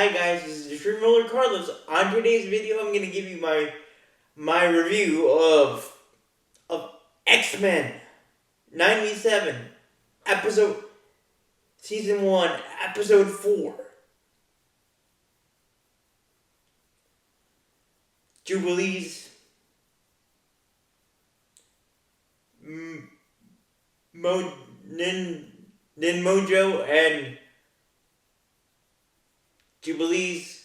Hi guys, this is the Stream Roller Carlos. On today's video, I'm gonna give you my review of X-Men 97 episode season 1 episode 4. Jubilee's mojo and Jubilee's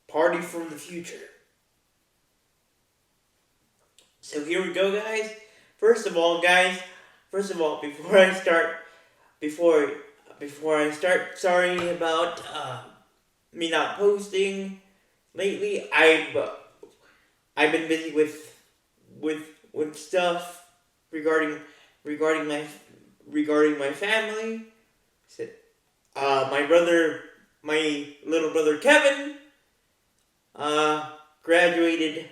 party from the future. So here we go, guys. First of all, before I start, sorry about me not posting lately. I've been busy with stuff regarding my family. My little brother Kevin, graduated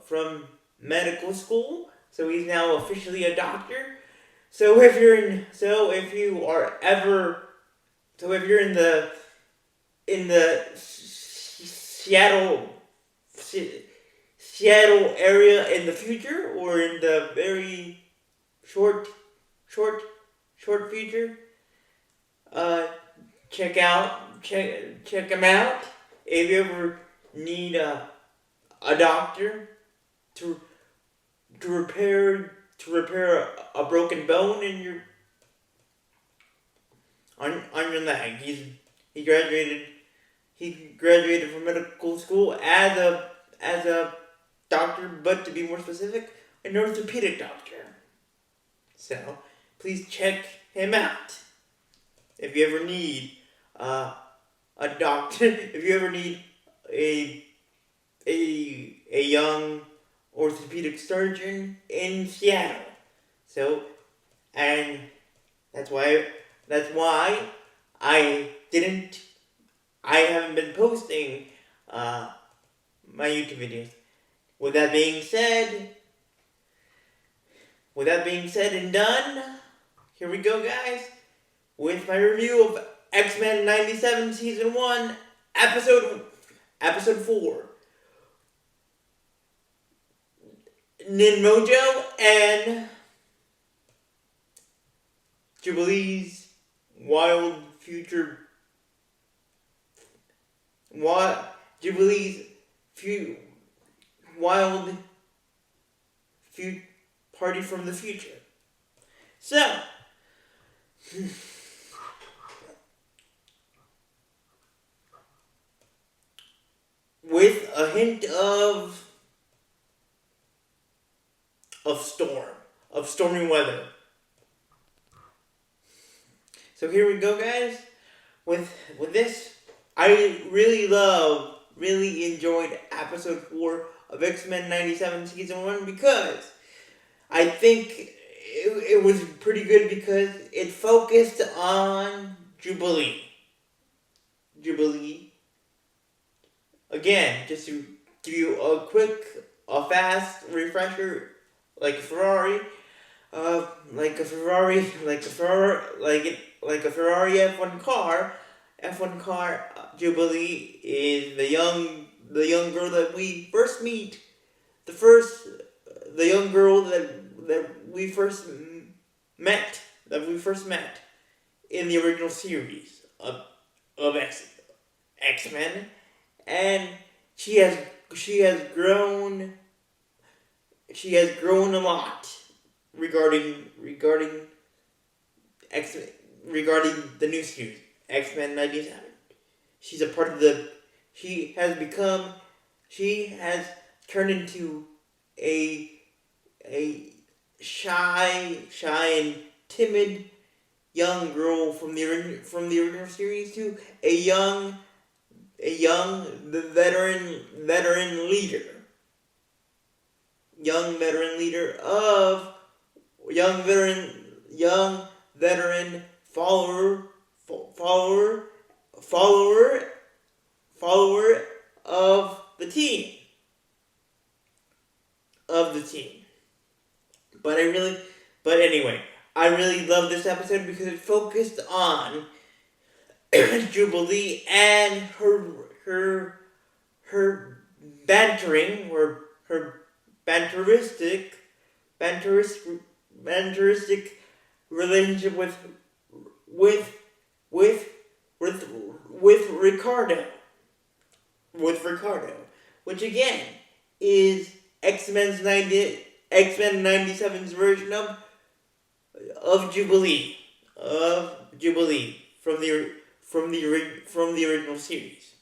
from medical school, so he's now officially a doctor. So if you're in the Seattle area in the future, or in the very short future, check him out. If you ever need a doctor to repair a broken bone in your on your leg, he graduated from medical school as a doctor, but to be more specific, an orthopedic doctor. So please check him out if you ever need a doctor. If you ever need a young orthopedic surgeon in Seattle. So, and that's why I haven't been posting my YouTube videos. With that being said and done, here we go, guys, with my review of X-Men 97 Season 1, Episode 4. Mojo and Jubilee's wild future. Jubilee's wild party from the future. So, with a hint of stormy weather. So here we go, guys. With this, I really enjoyed episode 4 of X-Men 97 Season 1 because I think it was pretty good because it focused on Jubilee. Again, just to give you a fast refresher, like a Ferrari F1 car. Jubilee is the young girl that we first meet. The young girl that we first met in the original series of X-Men, and she has grown a lot regarding the new series, X-Men 97. She has turned into a shy and timid young girl from the original series to a young veteran leader. Young veteran follower of the team. But anyway, I really love this episode because it focused on Jubilee and her bantering, or her banteristic banteristic relationship with with with with Ricardo, which again is X-Men 97's version of Jubilee from the original series.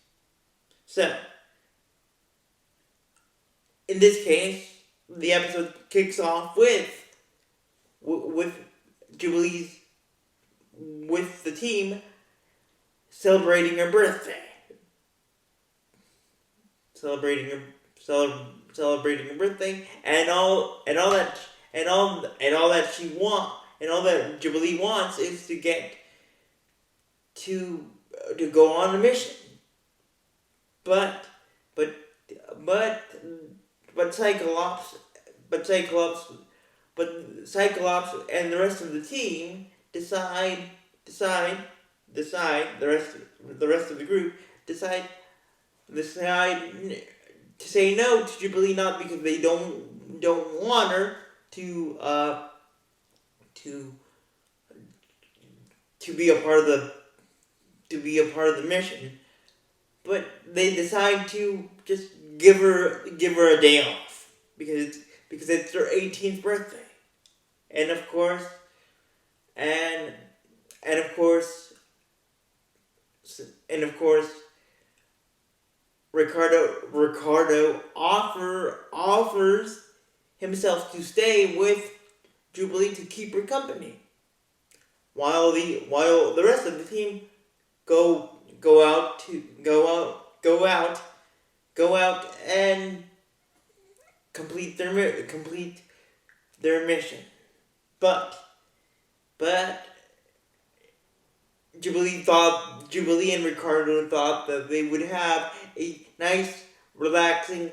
So in this case, the episode kicks off with Jubilee's, with the team celebrating her birthday, celebrating her birthday, and all that Jubilee wants is to get to go on a mission, but Cyclops and the rest of the team decide the rest of the group decide to say no to Jubilee, not because they don't want her to be a part of the mission, but they decide to just give her a day off because it's her 18th birthday, and of course Ricardo offers himself to stay with Jubilee to keep her company, while the rest of the team go out and complete their mission. But Jubilee and Ricardo thought that they would have a nice, relaxing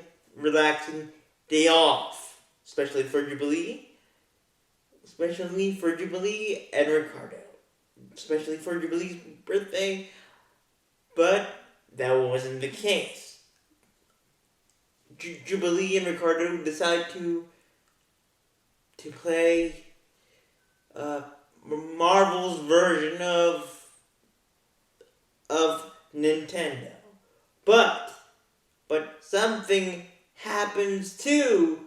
day off, especially for Jubilee and Ricardo, especially for Jubilee's birthday. But that wasn't the case. Jubilee and Ricardo decide to play Marvel's version of Nintendo, but something happens to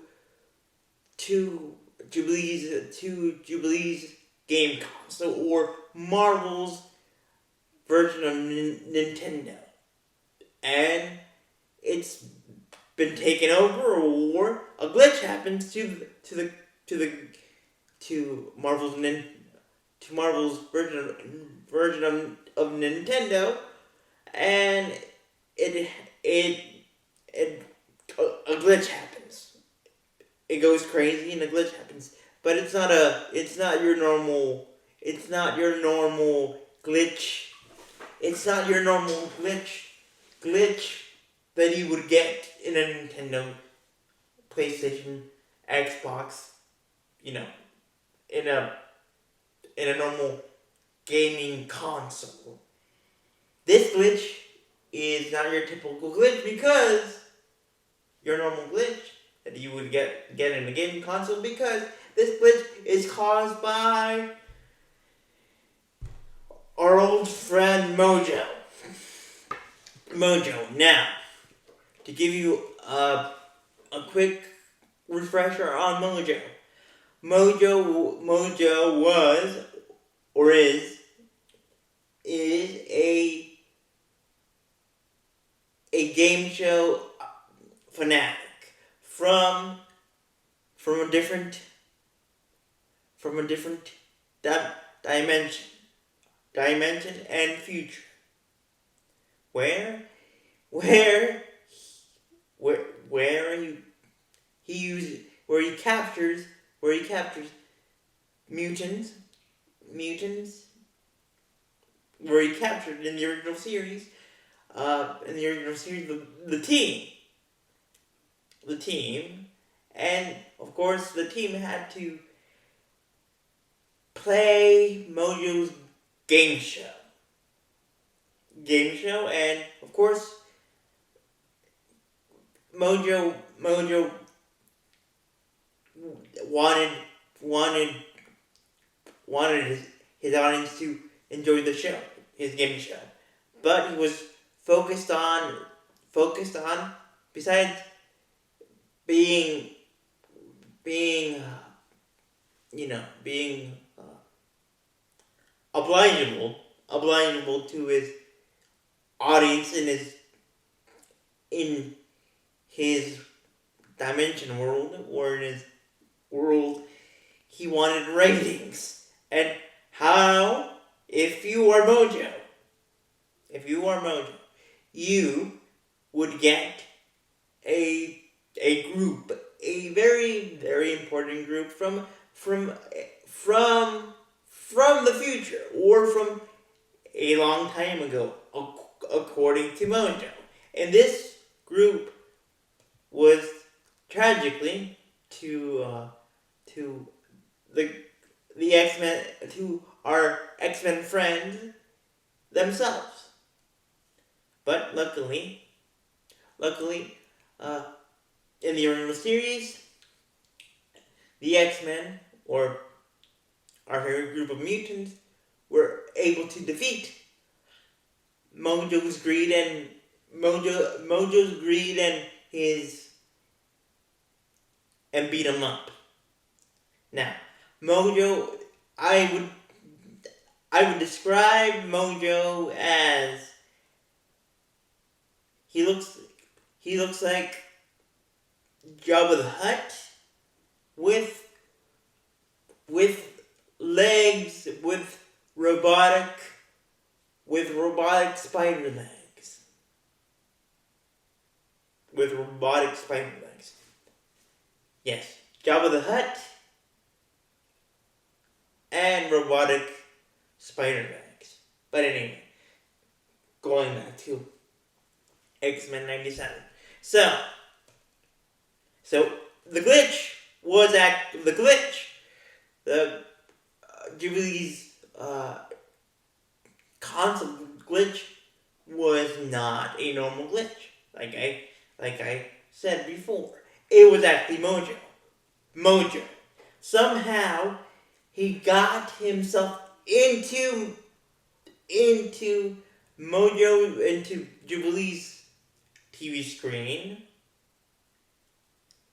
Jubilee's game console, or Marvel's version of Nintendo, and it's been taken over, or a glitch happens to Marvel's version of Nintendo, and a glitch happens. It goes crazy and a glitch happens, but it's not your normal glitch. It's not your normal glitch that you would get in a Nintendo, PlayStation, Xbox, in a normal gaming console. This glitch is not your typical glitch, because your normal glitch that you would get in a gaming console, because this glitch is caused by our old friend Mojo. Now, to give you a quick refresher on Mojo. Mojo was, or is a game show fanatic from a different dimension and future, where he captures mutants, where he captured in the original series, the team, and of course the team had to play Mojo's game show. And of course, Mojo wanted wanted wanted his audience to enjoy the show, his game show, but he was focused on besides being being obligable to his audience in his dimension world, or in his world. He wanted ratings. And how, if you are Mojo, you would get a group, a very, very important group from the future, or from a long time ago, according to Mojo. And this group was tragically to the X-Men, to our X-Men friends themselves. But luckily, in the original series, the X-Men, or our favorite group of mutants, were able to defeat Mojo's greed and beat him up. Now, Mojo, I would describe Mojo as he looks like Jabba the Hutt with legs, with robotic spider legs. Yes, Jabba the Hutt and robotic spider legs. But anyway, going back to X-Men 97. So the glitch, Jubilee's console glitch was not a normal glitch. Like I said before, it was actually Mojo. Somehow he got himself into Jubilee's TV screen,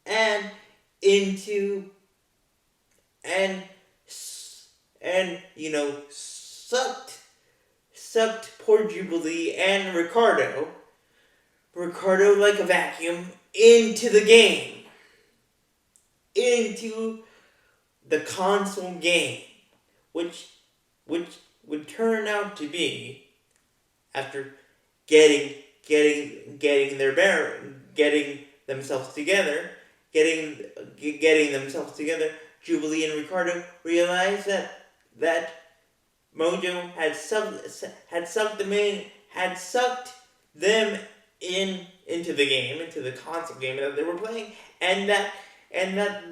and sucked poor Jubilee and Ricardo like a vacuum into the game, into the console game, which would turn out to be, after getting themselves together, Jubilee and Ricardo realized that Mojo had sucked them into the game, into the console game that they were playing, and that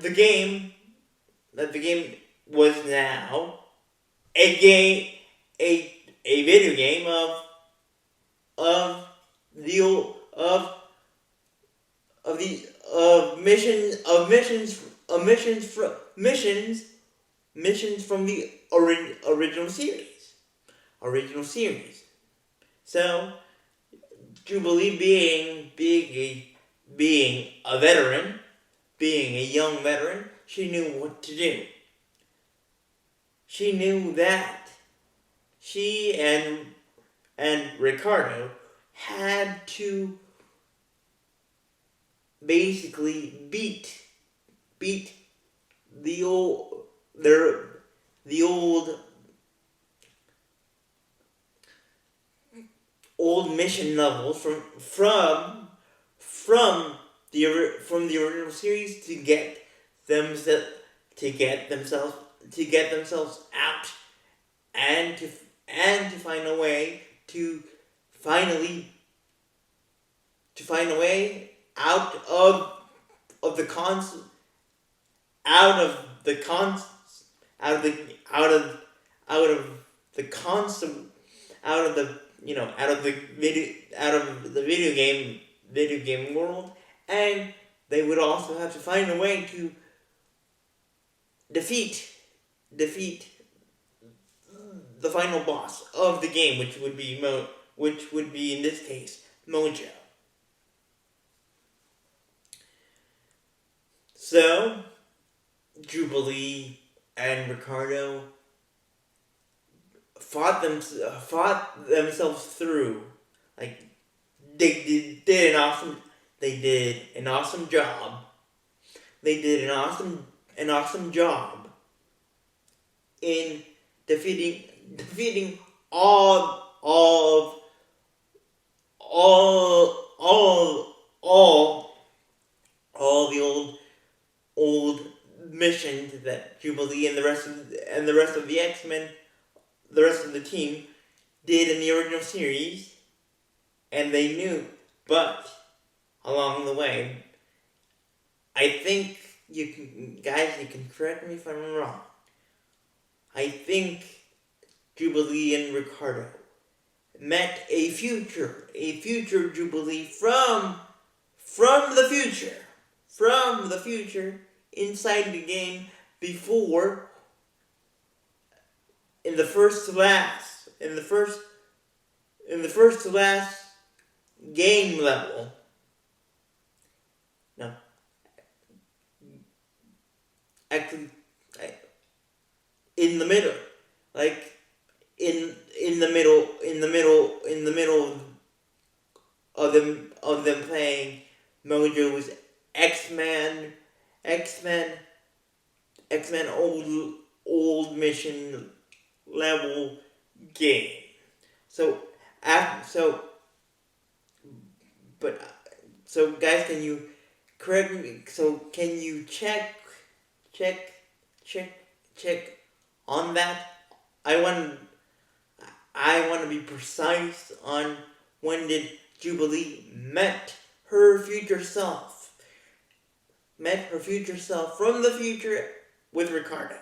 the game was now a video game missions from the original series. So Jubilee, being a veteran, being a young veteran, she knew what to do. She knew that she and Ricardo had to basically beat the old mission levels from the original series to get themselves out, and to find a way to finally out of the out of the out of out of the constant out of the out of the video game world, and they would also have to find a way to defeat the final boss of the game, which would be in this case Mojo. So Jubilee and Ricardo fought themselves through. Like they did an awesome job. They did an awesome job in defeating all the old missions that Jubilee and the rest of the X-Men, the rest of the team, did in the original series, and they knew. But along the way, I think you can correct me if I'm wrong. I think Jubilee and Ricardo met a future Jubilee from the future inside the game before, in the first to last game level. No, actually, in the middle, like in the middle of them playing Mojo's X-Men old mission level game. So guys, can you correct me? So can you check on that? I want to be precise on when did Jubilee met her future self from the future with Ricardo,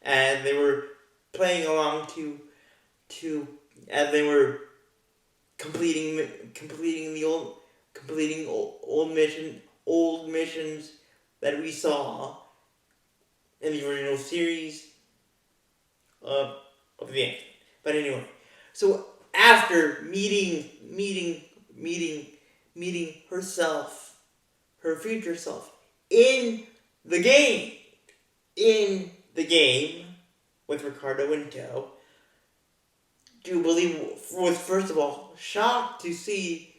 and they were playing along to as they were completing old missions that we saw in the original series of the X-Men. But anyway, so after meeting herself, her future self, in the game with Ricardo in tow, Jubilee was first of all shocked to see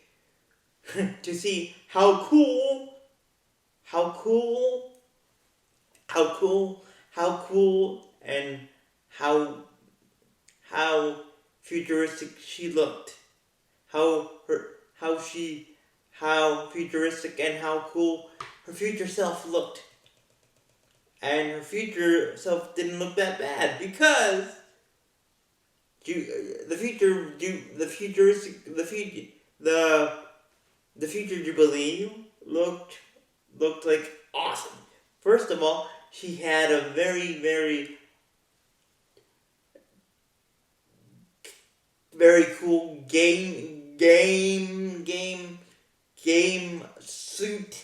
how cool and how futuristic she looked, how futuristic and how cool her future self looked. And her future self didn't look that bad, because the future Jubilee looked like awesome. First of all, she had a very, very, very cool game suit,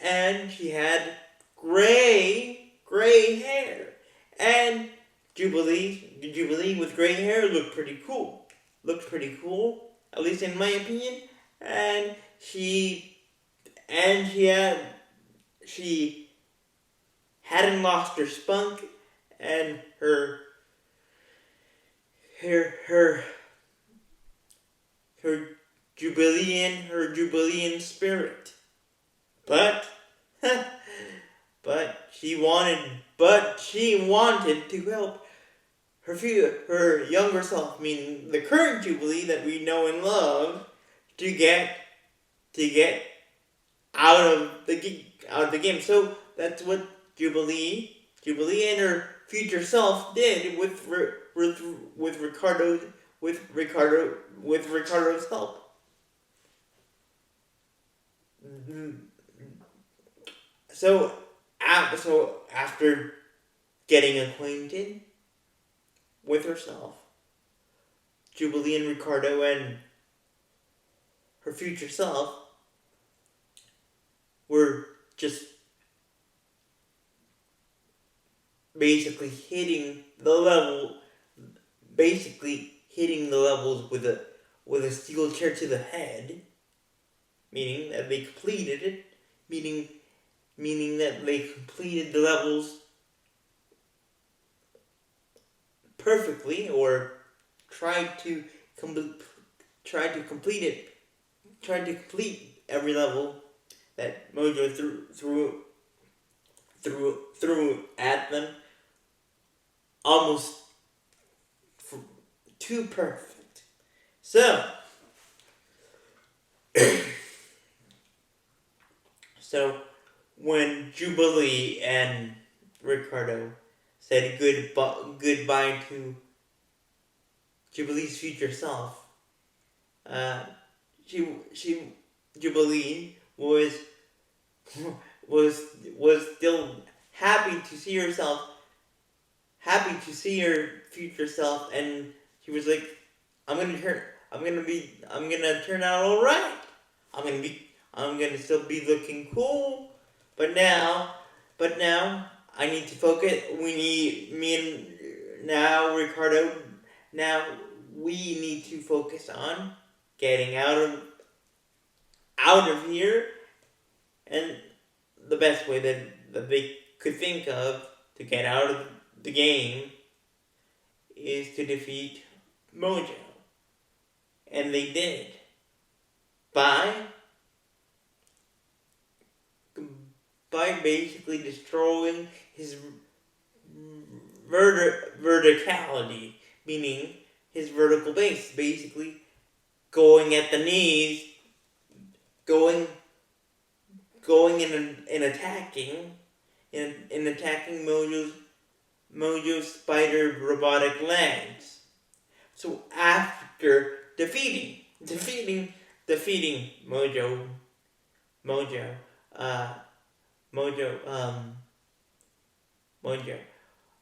and she had gray hair, and Jubilee with gray hair looked pretty cool, at least in my opinion. And she hadn't lost her spunk and her Jubilean spirit, but she wanted to help her younger self, meaning the current Jubilee that we know and love, to get out of the game. So that's what Jubilee and her future self did with Ricardo's help. so after getting acquainted with herself, Jubilee and Ricardo and her future self were just basically hitting the levels with a steel chair to the head, meaning that they completed it, meaning that they completed the levels perfectly, or tried to complete every level that Mojo threw at them, almost too perfect. So when Jubilee and Ricardo said goodbye to Jubilee's future self, Jubilee was still happy to see her future self, and she was like, I'm gonna turn out all right. I'm gonna still be looking cool, but now I need to focus. Ricardo. Now we need to focus on getting out of here, and the best way that they could think of to get out of the game is to defeat Mojo. And they did. By basically destroying his verticality, meaning his vertical base, basically going at the knees, going and attacking Mojo's spider robotic legs. So after defeating Mojo,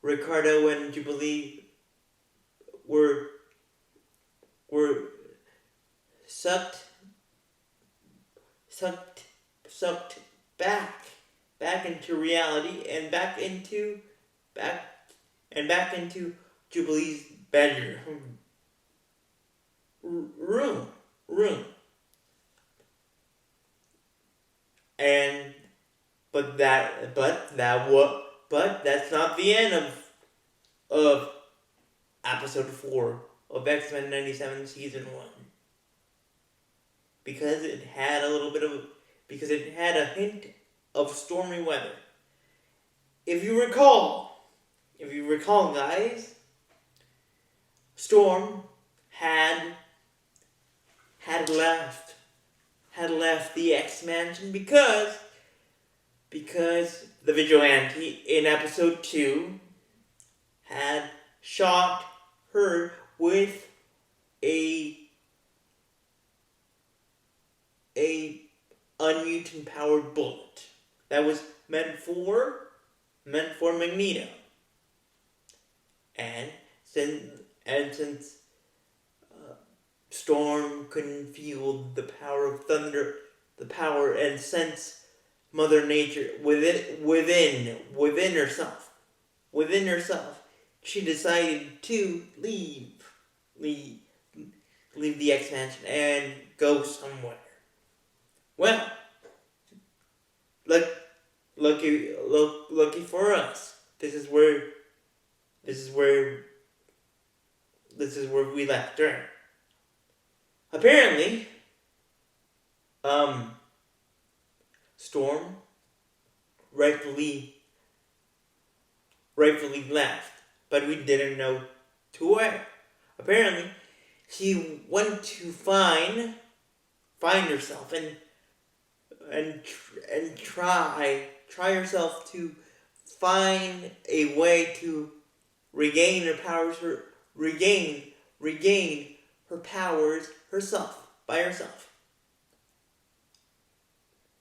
Ricardo and Jubilee were sucked back into reality, and back into Jubilee's bedroom room. And but that's not the end of episode 4 of X-Men 97 season 1, because it had a hint of stormy weather. If you recall, guys, Storm had left the X-Mansion because the vigilante in episode 2 had shot her with a unmutant powered bullet that was meant for Magneto. And since Storm couldn't feel the power of thunder, and sense Mother Nature within herself, she decided to leave the X-Mansion and go somewhere. Well, lucky for us, this is where we left her. Apparently, Storm rightfully left, but we didn't know to where. Apparently, she went to find herself and try herself to find a way to regain her powers, regain her powers by herself.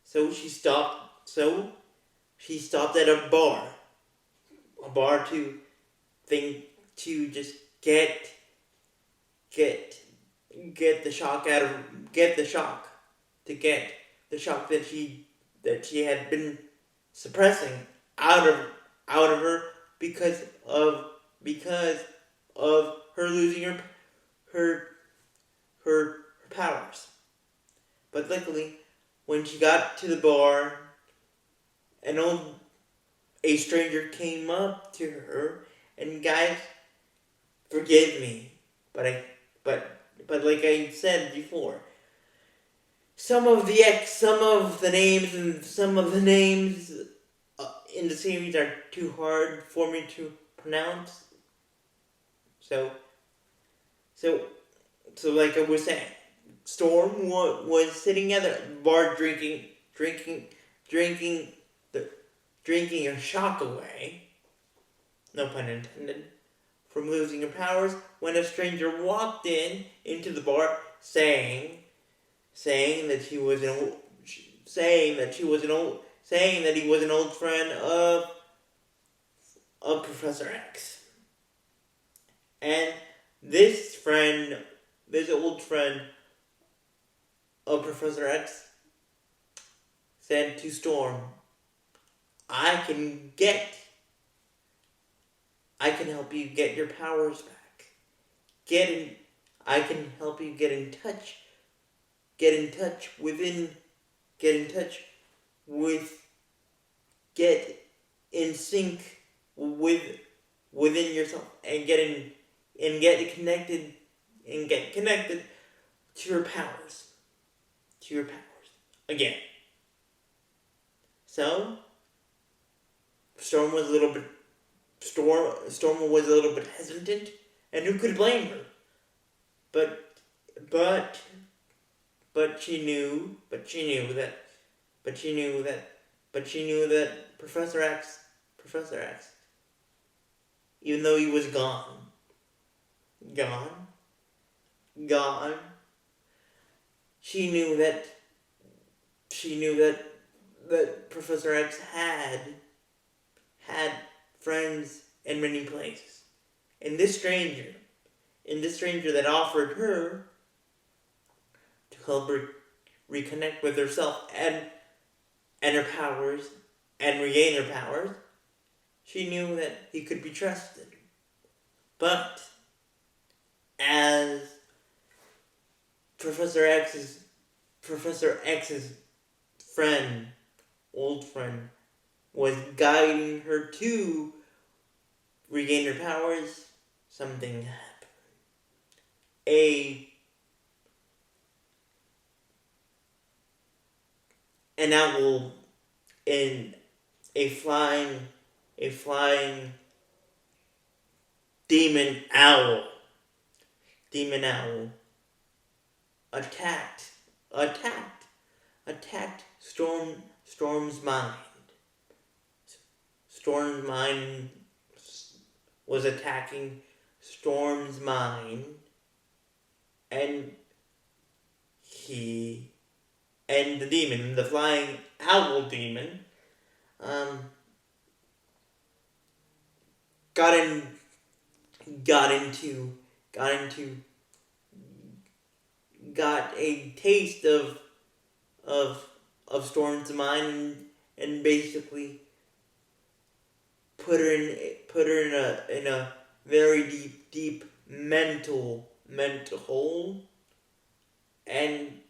So she stopped. So she stopped at a bar to think to just get the shock out of get the shock to get the shock that she had been suppressing out of her because of her losing her her powers. But luckily, when she got to the bar, a stranger came up to her, and guys, forgive me, but like I said before, some of the names in the series are too hard for me to pronounce. So so like I was saying, Storm was sitting at the bar drinking her shock away, no pun intended, from losing her powers, when a stranger walked into the bar saying that he was an old friend of Professor X. And this old friend of Professor X said to Storm, I can help you get your powers back. I can help you get in touch get in sync within yourself and get connected to your powers. Again. So Storm was a little bit hesitant, and who could blame her? But she knew that Professor X, even though he was gone, she knew that Professor X had friends in many places. And this stranger that offered her to help her reconnect with herself and her powers and regain her powers, she knew that he could be trusted. But as Professor X's old friend, was guiding her to regain her powers, something happened. An owl in a flying demon owl attacked Storm's mind. Storm's mind was attacking Storm's mind, and the demon, the flying owl demon, got a taste of Storm's mind, and basically put her in a very deep mental hole, and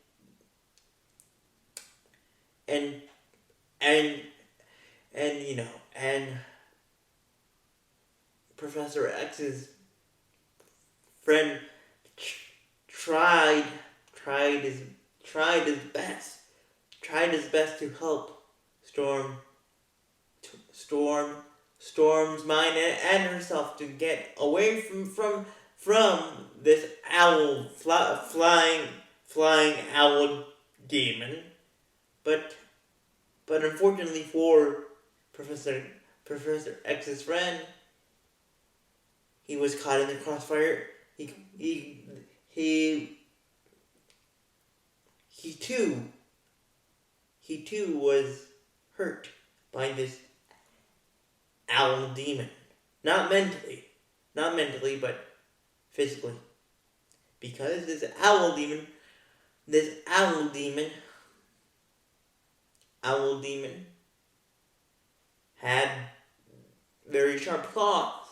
Professor X's friend tried his best to help Storm's mind and herself to get away from this owl flying owl demon, but unfortunately for Professor X's friend, he was caught in the crossfire. He too was hurt by this owl demon. Not mentally, but physically. Because this owl demon had very sharp claws,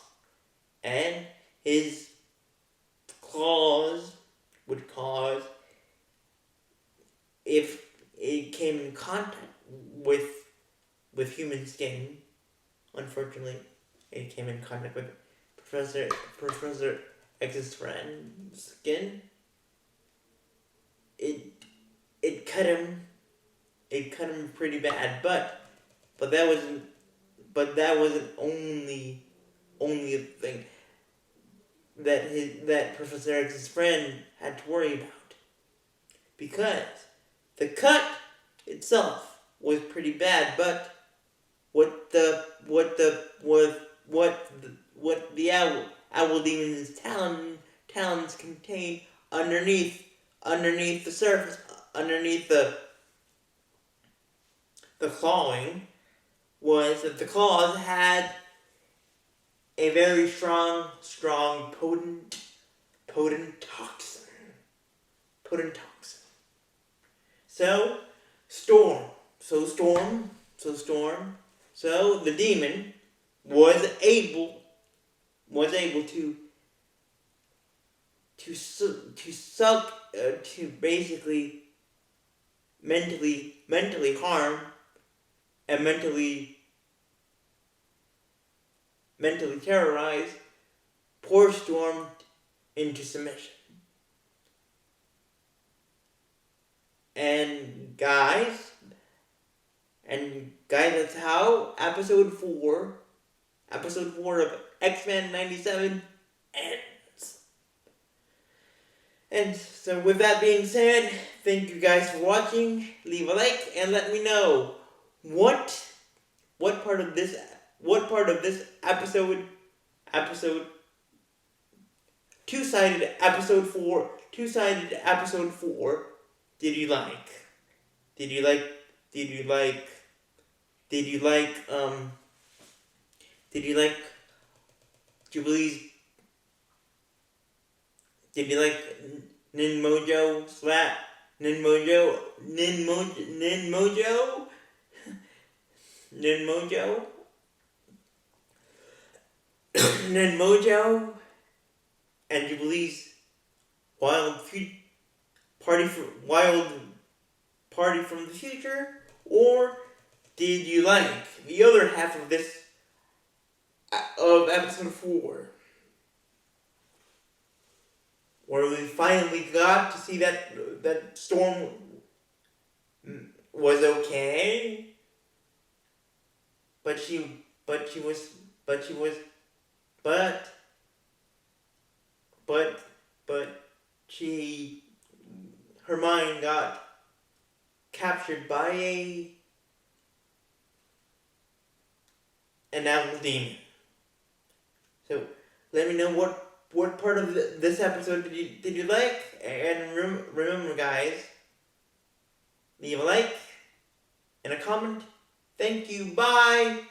and his claws would cause, if it came in contact with human skin, unfortunately, it came in contact with Professor X's friend's skin. It cut him. It cut him pretty bad, but that wasn't only the thing that Professor X's friend had to worry about, because the cut itself was pretty bad, but what the owl demon's talons contained underneath the surface, underneath the clawing, was that the claws had a very strong, potent toxin. So the demon was able to suck, to basically mentally harm and mentally terrorize poor Storm into submission. And guys, that's how episode 4 of X-Men 97 ends. And so with that being said, thank you guys for watching. Leave a like and let me know what part of this episode two-sided episode 4 did you like? Did you like Jubilee's? Did you like Nin Mojo? Nin Mojo and Jubilee's wild party from the future? Or did you like the other half of episode 4, where we finally got to see that Storm was okay, but her mind got captured by an owl demon. So let me know what part of this episode did you like, and remember guys, leave a like and a comment. Thank you. Bye.